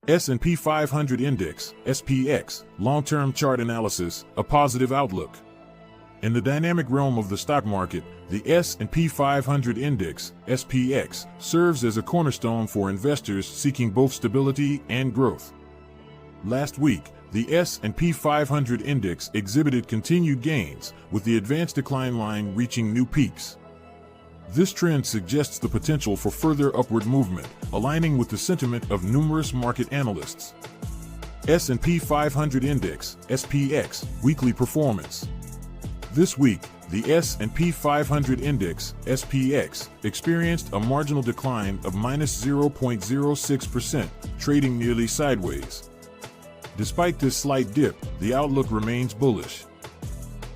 S&P 500 Index, SPX, long-term chart analysis, a positive outlook. In the dynamic realm of the stock market, the S&P 500 Index, SPX, serves as a cornerstone for investors seeking both stability and growth. Last week, the S&P 500 Index exhibited continued gains, with the advanced decline line reaching new peaks. This trend suggests the potential for further upward movement, aligning with the sentiment of numerous market analysts. S&P 500 Index, SPX, weekly performance. This week, the S&P 500 Index, SPX, experienced a marginal decline of -0.06%, trading nearly sideways. Despite this slight dip, the outlook remains bullish.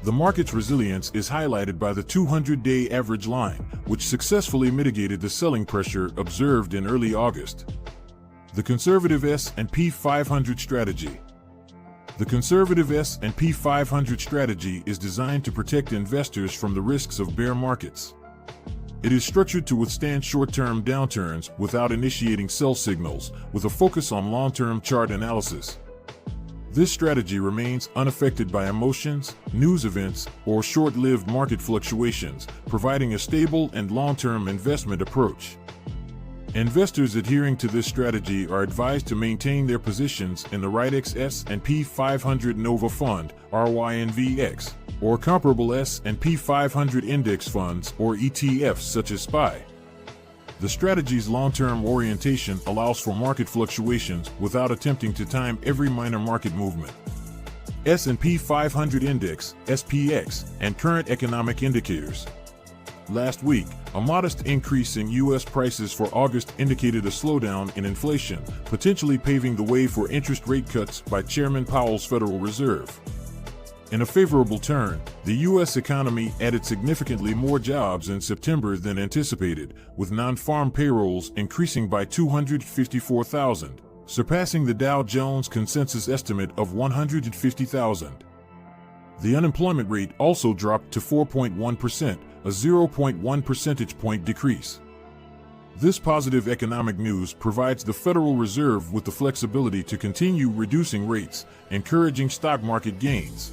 The market's resilience is highlighted by the 200-day average line, which successfully mitigated the selling pressure observed in early August. The Conservative S&P 500 strategy. The Conservative S&P 500 strategy is designed to protect investors from the risks of bear markets. It is structured to withstand short-term downturns without initiating sell signals, with a focus on long-term chart analysis. This strategy remains unaffected by emotions, news events, or short-lived market fluctuations, providing a stable and long-term investment approach. Investors adhering to this strategy are advised to maintain their positions in the RIDEX S&P 500 Nova Fund, RYNVX, or comparable S&P 500 index funds or ETFs such as SPY. The strategy's long-term orientation allows for market fluctuations without attempting to time every minor market movement. S&P 500 Index, SPX, and current economic indicators. Last week, a modest increase in U.S. prices for August indicated a slowdown in inflation, potentially paving the way for interest rate cuts by Chairman Powell's Federal Reserve. In a favorable turn, the U.S. economy added significantly more jobs in September than anticipated, with non-farm payrolls increasing by 254,000, surpassing the Dow Jones consensus estimate of 150,000. The unemployment rate also dropped to 4.1%, a 0.1 percentage point decrease. This positive economic news provides the Federal Reserve with the flexibility to continue reducing rates, encouraging stock market gains.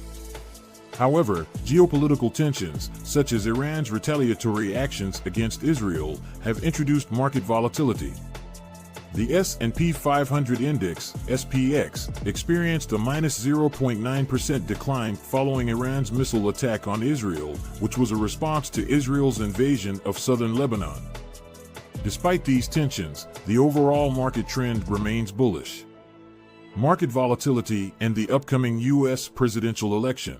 However, geopolitical tensions, such as Iran's retaliatory actions against Israel, have introduced market volatility. The S&P 500 Index, SPX, experienced a -0.9% decline following Iran's missile attack on Israel, which was a response to Israel's invasion of southern Lebanon. Despite these tensions, the overall market trend remains bullish. Market volatility and the upcoming U.S. presidential election.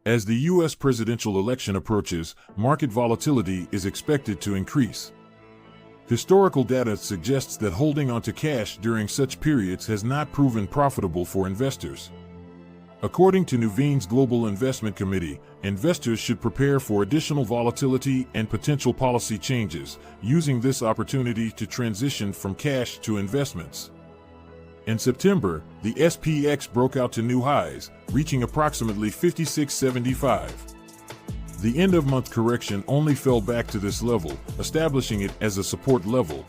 As the U.S. presidential election approaches, market volatility is expected to increase. Historical data suggests that holding onto cash during such periods has not proven profitable for investors. According to Nuveen's Global Investment Committee, investors should prepare for additional volatility and potential policy changes, using this opportunity to transition from cash to investments. In September, the SPX broke out to new highs, reaching approximately 56.75. The end-of-month correction only fell back to this level, establishing it as a support level.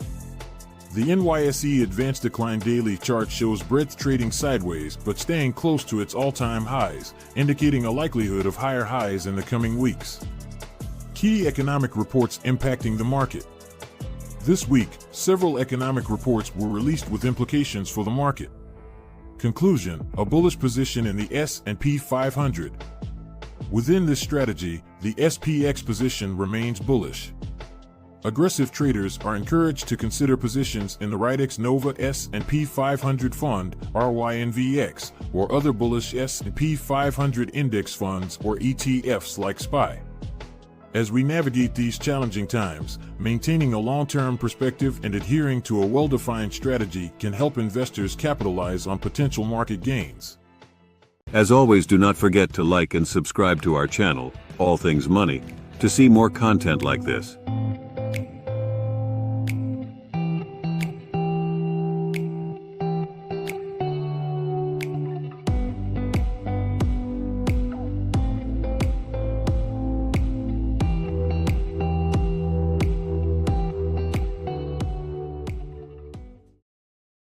The NYSE Advanced Decline Daily chart shows breadth trading sideways but staying close to its all-time highs, indicating a likelihood of higher highs in the coming weeks. Key economic reports impacting the market. This week, several economic reports were released with implications for the market. Conclusion: a bullish position in the S&P 500. Within this strategy, the SPX position remains bullish. Aggressive traders are encouraged to consider positions in the RIDEX Nova S&P 500 Fund, RYNVX, or other bullish S&P 500 index funds or ETFs like SPY. As we navigate these challenging times, maintaining a long-term perspective and adhering to a well-defined strategy can help investors capitalize on potential market gains. As always, do not forget to like and subscribe to our channel, All Things Money, to see more content like this.